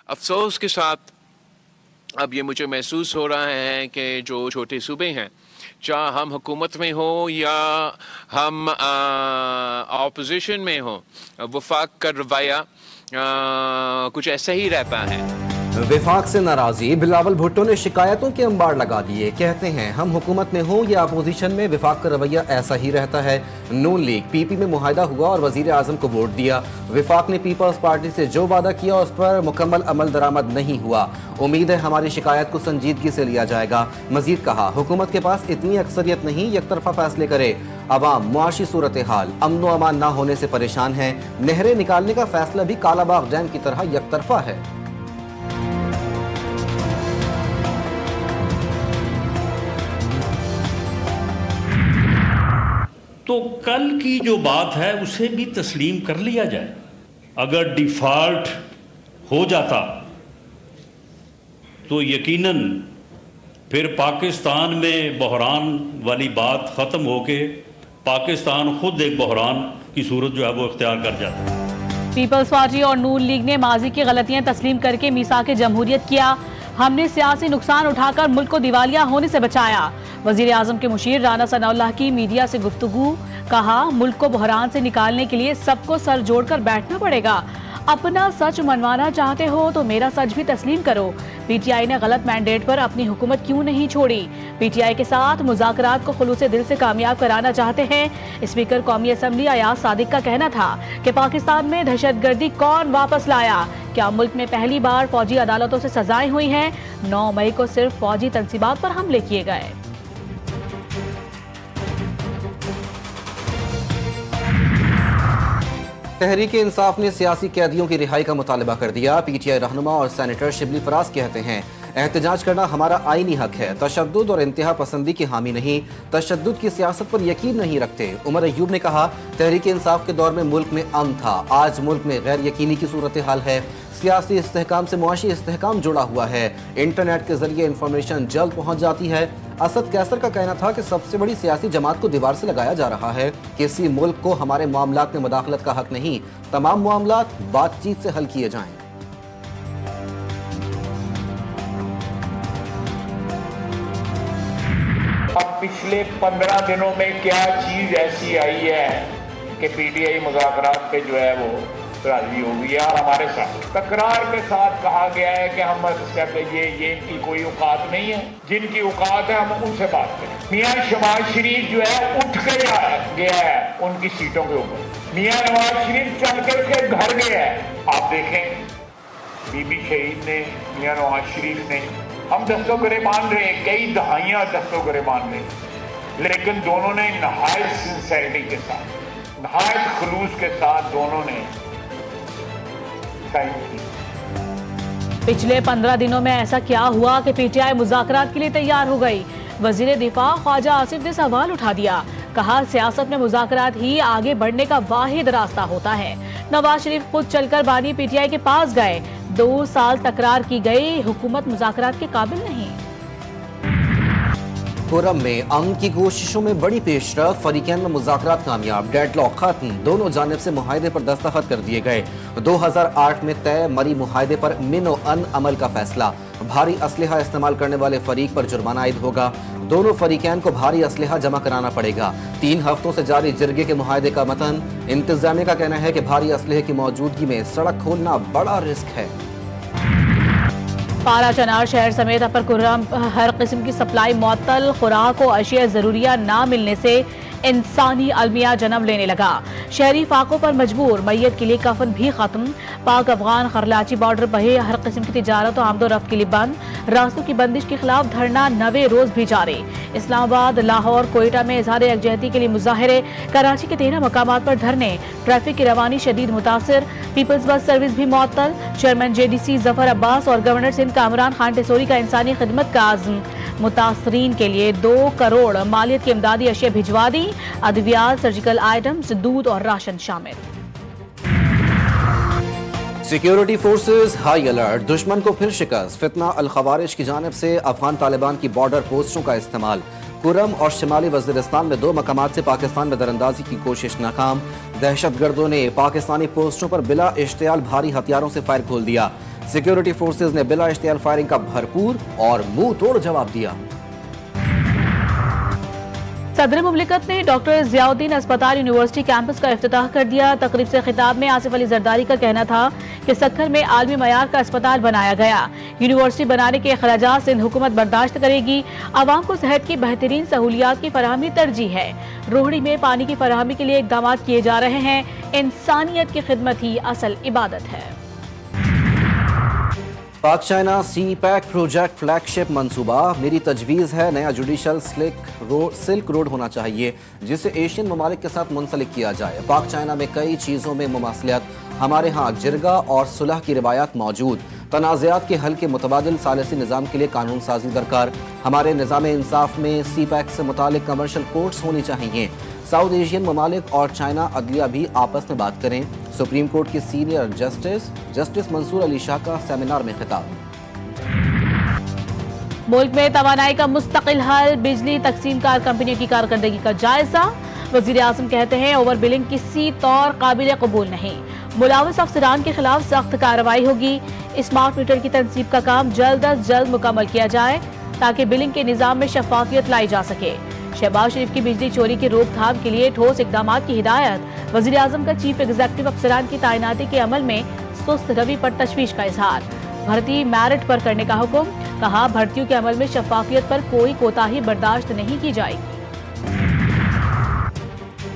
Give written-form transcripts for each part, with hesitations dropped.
افسوس کے ساتھ اب یہ مجھے محسوس ہو رہا ہے کہ جو چھوٹے صوبے ہیں، چاہے ہم حکومت میں ہوں یا ہم اپوزیشن میں ہوں، وفاق کا رویہ کچھ ایسا ہی رہتا ہے۔ وفاق سے ناراضی بلاول بھٹو نے شکایتوں کے انبار لگا دیے، کہتے ہیں ہم حکومت میں ہوں یا اپوزیشن میں وفاق کا رویہ ایسا ہی رہتا ہے۔ نون لیگ پی پی میں معاہدہ ہوا اور وزیر اعظم کو ووٹ دیا، وفاق نے پیپلز پارٹی سے جو وعدہ کیا اس پر مکمل عمل درآمد نہیں ہوا، امید ہے ہماری شکایت کو سنجیدگی سے لیا جائے گا۔ مزید کہا حکومت کے پاس اتنی اکثریت نہیں یک طرفہ فیصلے کرے، عوام معاشی صورتحال امن و امان نہ ہونے سے پریشان ہیں، نہریں نکالنے کا فیصلہ بھی کالا باغ ڈیم کی طرح یک طرفہ ہے۔ تو کل کی جو بات ہے اسے بھی تسلیم کر لیا جائے۔ اگر ڈیفالٹ ہو جاتا تو یقیناً پھر پاکستان میں بحران والی بات ختم ہو کے پاکستان خود ایک بحران کی صورت جو ہے وہ اختیار کر جاتا۔ پیپلز پارٹی اور نون لیگ نے ماضی کی غلطیاں تسلیم کر کے میثاق جمہوریت کیا، ہم نے سیاسی نقصان اٹھا کر ملک کو دیوالیہ ہونے سے بچایا۔ وزیر اعظم کے مشیر رانا ثناء اللہ کی میڈیا سے گفتگو، کہا ملک کو بحران سے نکالنے کے لیے سب کو سر جوڑ کر بیٹھنا پڑے گا، اپنا سچ منوانا چاہتے ہو تو میرا سچ بھی تسلیم کرو۔ پی ٹی آئی نے غلط مینڈیٹ پر اپنی حکومت کیوں نہیں چھوڑی؟ پی ٹی آئی کے ساتھ مذاکرات کو خلوص دل سے کامیاب کرانا چاہتے ہیں۔ اسپیکر قومی اسمبلی ایاز صادق کا کہنا تھا کہ پاکستان میں دہشت گردی کون واپس لایا؟ کیا ملک میں پہلی بار فوجی عدالتوں سے سزائیں ہوئی ہیں؟ 9 مئی کو صرف فوجی تنصیبات پر حملے کیے گئے۔ تحریک انصاف نے سیاسی قیدیوں کی رہائی کا مطالبہ کر دیا۔ پی ٹی آئی رہنما اور سینیٹر شبلی فراز کہتے ہیں احتجاج کرنا ہمارا آئینی حق ہے، تشدد اور انتہا پسندی کی حامی نہیں، تشدد کی سیاست پر یقین نہیں رکھتے۔ عمر ایوب نے کہا تحریک انصاف کے دور میں ملک میں امن تھا، آج ملک میں غیر یقینی کی صورتحال ہے، سیاسی استحکام سے معاشی استحکام جڑا ہوا ہے، انٹرنیٹ کے ذریعے انفارمیشن جلد پہنچ جاتی ہے۔ اسد کیسر کا کہنا تھا کہ سب سے بڑی سیاسی جماعت کو دیوار سے لگایا جا رہا ہے، کسی ملک کو ہمارے معاملات میں مداخلت کا حق نہیں، تمام معاملات بات چیت سے حل کیے جائیں۔ اب پچھلے 15 دنوں میں کیا چیز ایسی آئی ہے کہ پی ٹی آئی مذاکرات پہ جو ہے وہ راضی ہو گئی ہے؟ اور ہمارے ساتھ تکرار کے ساتھ کہا گیا ہے کہ ہم یہ ان کی کوئی اوقات نہیں ہے، جن کی اوقات ہے ہم ان سے بات کریں۔ میاں شہباز شریف جو ہے اٹھ کے گیا ہے ان کی سیٹوں کے اوپر، میاں نواز شریف چل کر کے گھر گیا ہے۔ آپ دیکھیں بی بی شہید نے، میاں نواز شریف نے، ہم دستوں گریبان رہے، کئی دہائیاں دستوں گریبان رہے، لیکن دونوں نے نہایت سنسیرٹی کے ساتھ، نہایت خلوص کے ساتھ دونوں نے سائن کی۔ پچھلے 15 دنوں میں ایسا کیا ہوا کہ پی ٹی آئی مذاکرات کے لیے تیار ہو گئی؟ وزیر دفاع خواجہ آصف نے سوال اٹھا دیا، کہا سیاست میں مذاکرات ہی آگے بڑھنے کا واحد راستہ ہوتا ہے۔ نواز شریف خود چل کر بانی پی ٹی آئی کے پاس گئے، 2 سال تکرار کی گئی، حکومت مذاکرات کے قابل نہیں۔ کورم میں امن کی کوششوں میں بڑی پیش رفت، فریقین میں مذاکرات کامیاب، ڈیڈ لاک ختم، دونوں جانب سے معاہدے پر دستخط کر دیے گئے۔ 2008 میں طے مری معاہدے پر من و ان عمل کا فیصلہ، بھاری اسلحہ استعمال کرنے والے فریق پر جرمانہ عائد ہوگا، دونوں فریقین کو بھاری اسلحہ جمع کرانا پڑے گا۔ 3 ہفتوں سے جاری جرگے کے معاہدے کا متن، انتظامیہ کا کہنا ہے کہ بھاری اسلحے کی موجودگی میں سڑک کھولنا بڑا رسک ہے۔ پارا چنار شہر سمیت اپر کرم ہر قسم کی سپلائی معطل، خوراک و اشیاء ضروریہ نہ ملنے سے انسانی المیہ جنم لینے لگا، شہری فاقوں پر مجبور، میت کے لیے کفن بھی ختم، پاک افغان خرلاچی بارڈر بہے ہر قسم کی تجارت و آمد و رفت کے لیے بند، راستوں کی بندش کے خلاف دھرنا 9ویں روز بھی جاری، اسلام آباد، لاہور، کوئٹہ میں اظہار یکجہتی کے لیے مظاہرے، کراچی کے 13 مقامات پر دھرنے، ٹریفک کی روانی شدید متاثر، پیپلز بس سروس بھی معطل، چیئرمین جے ڈی سی ظفر عباس اور گورنر سندھ کامران خان ٹیسوری کا انسانی خدمت کا عزم، متاثرین کے لیے 2 کروڑ مالیت کی امدادی اشیاء بھجوا دی، ادویات، سرجیکل آئٹمز، دودھ اور راشن شامل۔ سیکیورٹی فورسز ہائی الرٹ، دشمن کو پھر شکست، فتنہ الخوارج کی جانب سے افغان طالبان کی بارڈر پوسٹوں کا استعمال، کرم اور شمالی وزیرستان میں 2 مقامات سے پاکستان میں دراندازی کی کوشش ناکام، دہشت گردوں نے پاکستانی پوسٹوں پر بلا اشتعال بھاری ہتھیاروں سے فائر کھول دیا، सिक्योरिटी फोर्सेज ने बिला इश्तियाल फायरिंग का भरपूर और मुंह तोड़ जवाब दिया। सदर मुमलिकत ने डॉक्टर जियाउद्दीन अस्पताल यूनिवर्सिटी कैंपस का इफ्तिताह कर दिया। तकरीब से खिताब में आसिफ अली जरदारी का कहना था कि सक्खर में आलमी मयार का अस्पताल बनाया गया। यूनिवर्सिटी बनाने के अखराजात सिंध हुकूमत बर्दाश्त करेगी। आवाम को सेहत की बेहतरीन सहूलियात की फराहमी तरजीह है। रोहड़ी में पानी की फराहमी के लिए इकदाम किए जा रहे हैं। इंसानियत की खिदमत ही असल इबादत है। पाक चाइना सी पैक प्रोजेक्ट फ्लैगशिप मंसूबा। मेरी तजवीज़ है नया जुडिशल सिल्क रोड होना चाहिए जिसे एशियन ममालिक के साथ मुंसलिक किया जाए। पाक चाइना में कई चीज़ों में मुमासलियत, हमारे यहाँ जिरगा और सुलह की रिवायात मौजूद। तनाज़ात के हल के मुतबादिल सालिसी निज़ाम के लिए कानून साजी दरकार। हमारे निज़ाम इंसाफ में सी पैक से मुतालिक कमर्शल कोर्ट्स होनी चाहिए। साउथ एशियन ममालिक और चाइना अदलिया भी आपस में बात करें। सुप्रीम कोर्ट के सीनियर जस्टिस मंसूर अली शाह का सेमिनार में खिताब। मुल्क में तवानाई का मुस्तकिल हल, बिजली तकसीमकार कंपनियों की कारकर्दगी का जायजा। वजीर आज़म कहते हैं ओवर बिलिंग किसी तौर काबिल कबूल नहीं। मुलाविस अफसरान के खिलाफ सख्त कार्रवाई होगी। स्मार्ट मीटर की तनसीब का काम जल्द अज जल्द मुकम्मल किया जाए ताकि बिलिंग के निज़ाम में शफाफियत लाई जा सके। शहबाज शरीफ की बिजली चोरी की रोकथाम के लिए ठोस इकदाम की हिदायत। वजीर आज़म का चीफ एग्जीक्यूटिव अफसरान की तैनाती के अमल में सुस्त रवि पर तशवीश का इजहार। भर्ती मेरिट पर करने का हुक्म। कहा भर्तियों के अमल में शफाफियत पर कोई कोताही बर्दाश्त नहीं की जाएगी।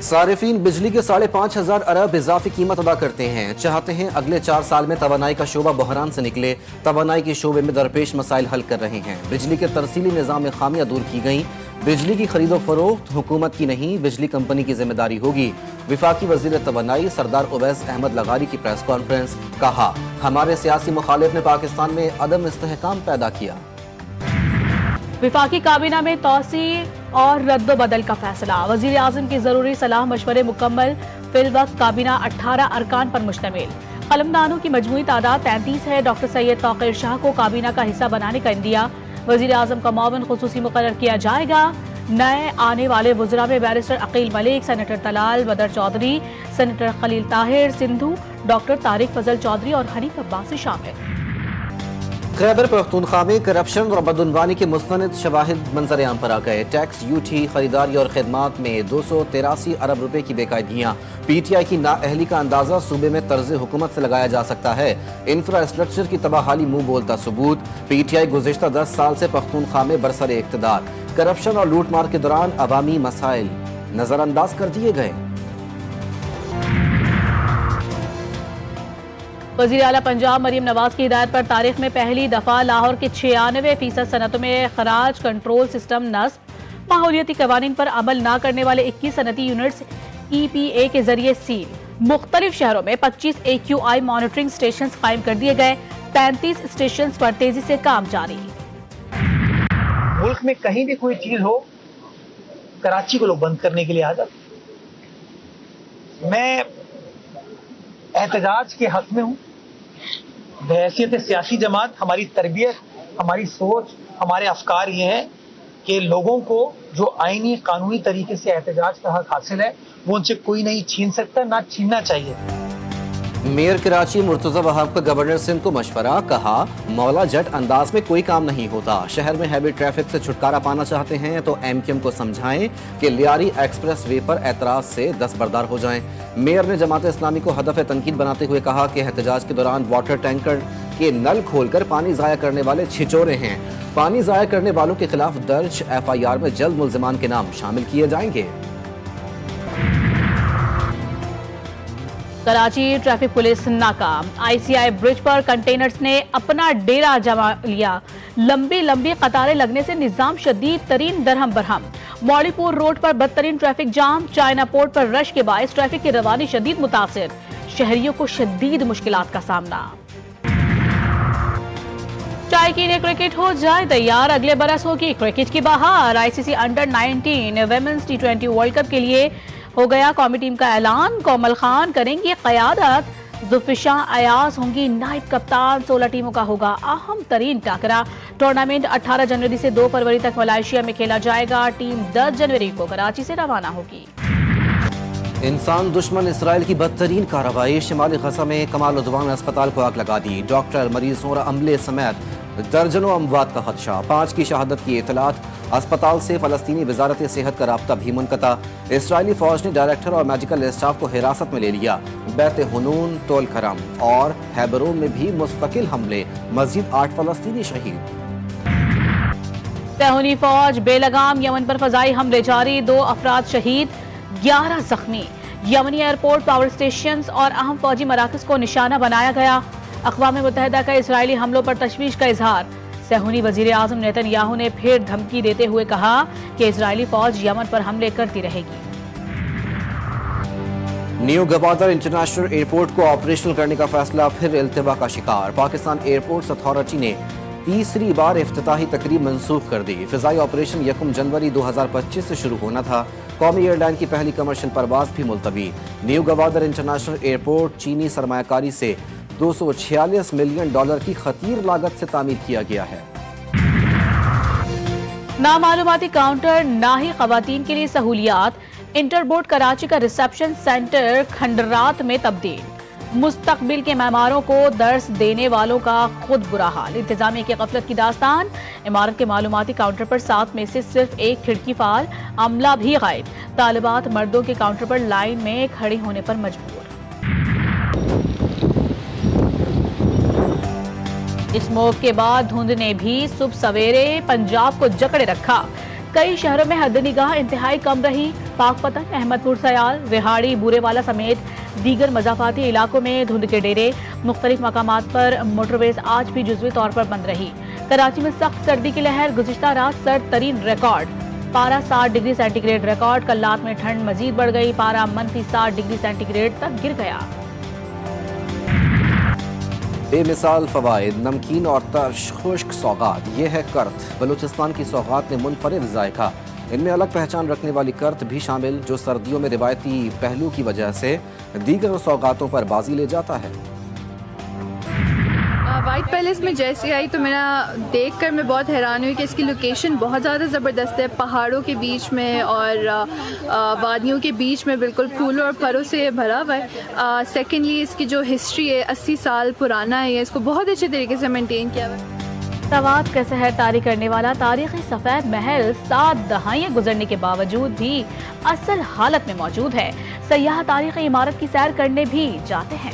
सारिफीन बिजली के 5,500 अरब इजाफी कीमत अदा करते हैं। चाहते हैं अगले 4 साल में तवानाई का शोबा बहरान से निकले। तवानाई के शोबे में दरपेश मसाइल हल कर रहे हैं। बिजली के तरसीली निज़ाम में खामियां दूर की गई। बिजली की खरीदो फरोख्त हुकूमत की नहीं, बिजली कंपनी की जिम्मेदारी होगी। विफाकी वजीर तवानाई सरदार उवैस अहमद लगारी की प्रेस कॉन्फ्रेंस। कहा हमारे सियासी मुखालिफ ने पाकिस्तान में अदम इस्तेहकाम पैदा किया। विफाकी काबीना में तोसी और रद्दो बदल का फैसला। वजीर आज़म की जरूरी सलाह मशवरे मुकम्मल। फिल वक्त काबीना 18 अरकान पर मुश्तमिल। कलमदानों की मजमूई तादाद 33 है। डॉक्टर सैयद तौकीर शाह को काबीना का हिस्सा बनाने का इंदिया। वजीर आज़म का मुआविन खुसूसी मुकर्रर किया जाएगा। नए आने वाले वज़रा में बैरिस्टर अकील मलिक, सेनेटर तलाल बदर चौधरी, सेनेटर खलील ताहिर सिंधु, डॉक्टर तारिक फजल चौधरी और हनीफ अब्बासी शामिल। खैबर पख्तूनख्वा में करप्शन और बदउनवानी के मुस्तनद शवाहिद मंजर आम पर आ गए। टैक्स ड्यूटी, खरीदारी और खिदमात में 283 अरब रुपए की बेकायदियाँ। PTI की नाअहली का अंदाजा सूबे में तर्ज हुकूमत से लगाया जा सकता है। इंफ्रास्ट्रक्चर की तबाहाली मुंह बोलता सबूत। PTI गुज़िश्ता 10 साल से पख्तूनख्वा में बरसर इक़्तिदार। करप्शन और लूट मार के दौरान अवामी मसाइल नजरअंदाज कर दिए गए। वज़ीर आला पंजाब मरीम नवाज की हिदायत पर तारीख में पहली दफा लाहौर के 96% सनतों में खराज कंट्रोल सिस्टम नस्ब। माहौलियाती कवानीन पर अमल न करने वाले 21 सनती यूनिट्स EPA के जरिए सील। मुख्तलिफ शहरों में 25 AQI मॉनिटरिंग स्टेशन कायम कर दिए गए। 35 स्टेशन पर तेजी से काम जारी। मुल्क में कहीं भी कोई चीज हो, कराची को लोग बंद करने के लिए आ जाते। मैं एहतजाज के हक में हूं। बहैसियत सियासी जमात हमारी तरबियत, हमारी सोच, हमारे अफकार ये हैं कि लोगों को जो आईनी कानूनी तरीके से एहतजाज का हक हासिल है वो उनसे कोई नहीं छीन सकता, ना छीनना चाहिए। मेयर कराची मुर्तजा वहाब का गवर्नर सिंध को मशवरा। कहा मौला जट अंदाज में कोई काम नहीं होता। शहर में हैवी ट्रैफिक से छुटकारा पाना चाहते हैं तो MQM को समझाएं कि लियारी एक्सप्रेस वे पर एतराज से दस्तबरदार हो जाएं। मेयर ने जमात इस्लामी को हदफ तनकीद बनाते हुए कहा कि एहतजाज के दौरान वाटर टैंकर के नल खोलकर पानी ज़ाया करने वाले छिचोरे हैं। पानी ज़ाया करने वालों के खिलाफ दर्ज FIR में जल्द मुल्जिमान के नाम शामिल किए जाएंगे। कराची ट्रैफिक पुलिस नाकाम। ICI ब्रिज पर कंटेनर्स ने अपना डेरा जमा लिया। लंबी लंबी कतारें लगने से निजाम शदीद तरीन दरहम बरहम। मौलीपुर रोड पर बदतरीन ट्रैफिक जाम। चाइना पोर्ट पर रश के बायस ट्रैफिक की रवानी शदीद मुतासिर। शहरियों को शदीद मुश्किलात का सामना। चाय के लिए क्रिकेट हो जाए तैयार, अगले बरस होगी क्रिकेट की बहार। ICC under 19 women's T20 world cup के लिए हो गया कौमी टीम का ऐलान। कोमल खान करेंगी क़यादत। जुल्फिशा अयाज होंगी नायब कप्तान। 16 टीमों का होगा अहम तरीन टाकरा। टूर्नामेंट 18 जनवरी से 2 फरवरी तक मलेशिया में खेला जाएगा। टीम 10 जनवरी को कराची से रवाना होगी। इंसान दुश्मन इसराइल की बदतरीन कार्रवाई। शिमाली गजा में कमाल उद्वान अस्पताल को आग लगा दी। डॉक्टर, मरीजों और अमले समेत दर्जनों अमवात का खदशा। 5 की शहादत की इतलात। अस्पताल से फलस्तीनी वजारत सेहत का राब्ता भी मुनक़ता। इसराइली फौज ने डायरेक्टर और मेडिकल स्टाफ को हिरासत में ले लिया। बैत हुनून, तोल करम और हैबरोन में भी मुस्तकिल हमले। मजीद 8 फलस्तीनी शहीद। सहूनी फौज बेलगाम यमन पर फजाई हमले जारी। 2 अफराद शहीद, 11 जख्मी। यमनी एयरपोर्ट, पावर स्टेशंस और अहम फौजी मराकज को निशाना बनाया गया। अक़वाम मुत्तहिदा का इसराइली हमलों पर तशवीश का इजहार। सहूनी वजीर आज़म नेतन्याहू ने फिर धमकी देते हुए कहा कि इसराइली फौज यमन पर हमले करती रहेगी। न्यू गवादर इंटरनेशनल एयरपोर्ट को ऑपरेशनल करने का फैसला फिर इल्तिबा का शिकार। पाकिस्तान एयरपोर्ट्स अथॉरिटी ने तीसरी बार इफ्तिताही तकरीब मंसूख कर दी। फिजाई ऑपरेशन 1 जनवरी 2025 से शुरू होना था। कौमी एयरलाइन की पहली कमर्शियल परवाज भी मुलतवी। न्यू गवादर इंटरनेशनल एयरपोर्ट चीनी सरमायाकारी से $246 मिलियन की खतीर लागत से तामीर किया गया है। नामालूमाती काउंटर, ना ही खवातीन के लिए सहूलियात। इंटरबोर्ड कराची का रिसेप्शन सेंटर खंडरात में तब्दील। मुस्तकबिल के मेहमानों को दर्स देने वालों का खुद बुरा हाल। इंतजामिया की गफलत की दास्तान। इमारत के मालूमाती काउंटर पर 7 में से सिर्फ 1 खिड़की फाल। अमला भी गायब। तालिबात मर्दों के काउंटर पर लाइन में खड़े होने पर मजबूर। स्मोक के बाद धुंध ने भी सुबह सवेरे पंजाब को जकड़े रखा। कई शहरों में हद निगाह इंतहाई कम रही। पाकपतन, अहमदपुर सयाल, रिहाड़ी, बूरेवाला समेत दीगर मजाफाती इलाकों में धुंध के डेरे। मुख्तलिफ मकामात पर मोटरवेज आज भी जुज़वी तौर पर बंद रही। कराची में सख्त सर्दी की लहर। गुज़िश्ता रात सर्द तरीन रिकॉर्ड। पारा 60 डिग्री सेंटीग्रेड रिकॉर्ड। कल्लात में ठंड मजीद बढ़ गई। पारा -60 डिग्री सेंटीग्रेड तक गिर गया। बेमिसाल फवाइद, नमकीन और तर्श खुश्क सौगात। ये है कर्त। बलूचिस्तान की सौगात ने मुनफरिद जायका। इनमें अलग पहचान रखने वाली कर्त भी शामिल, जो सर्दियों में रिवायती पहलू की वजह से दीगर सौगातों पर बाजी ले जाता है। वाइट पैलेस में जैसे आई तो मेरा देखकर मैं बहुत हैरान हुई कि इसकी लोकेशन बहुत ज़्यादा ज़बरदस्त है। पहाड़ों के बीच में और वादियों के बीच में, बिल्कुल फूलों और फलों से भरा हुआ है। सेकेंडली इसकी जो हिस्ट्री है 80 साल पुराना है। इसको बहुत अच्छे तरीके से मेंटेन किया हुआ है। सवात का सहर तारी करने वाला तारीखी सफ़ेद महल 7 दहाइयाँ गुजरने के बावजूद भी असल हालत में मौजूद है। सयाह तारीखी इमारत की सैर करने भी जाते हैं।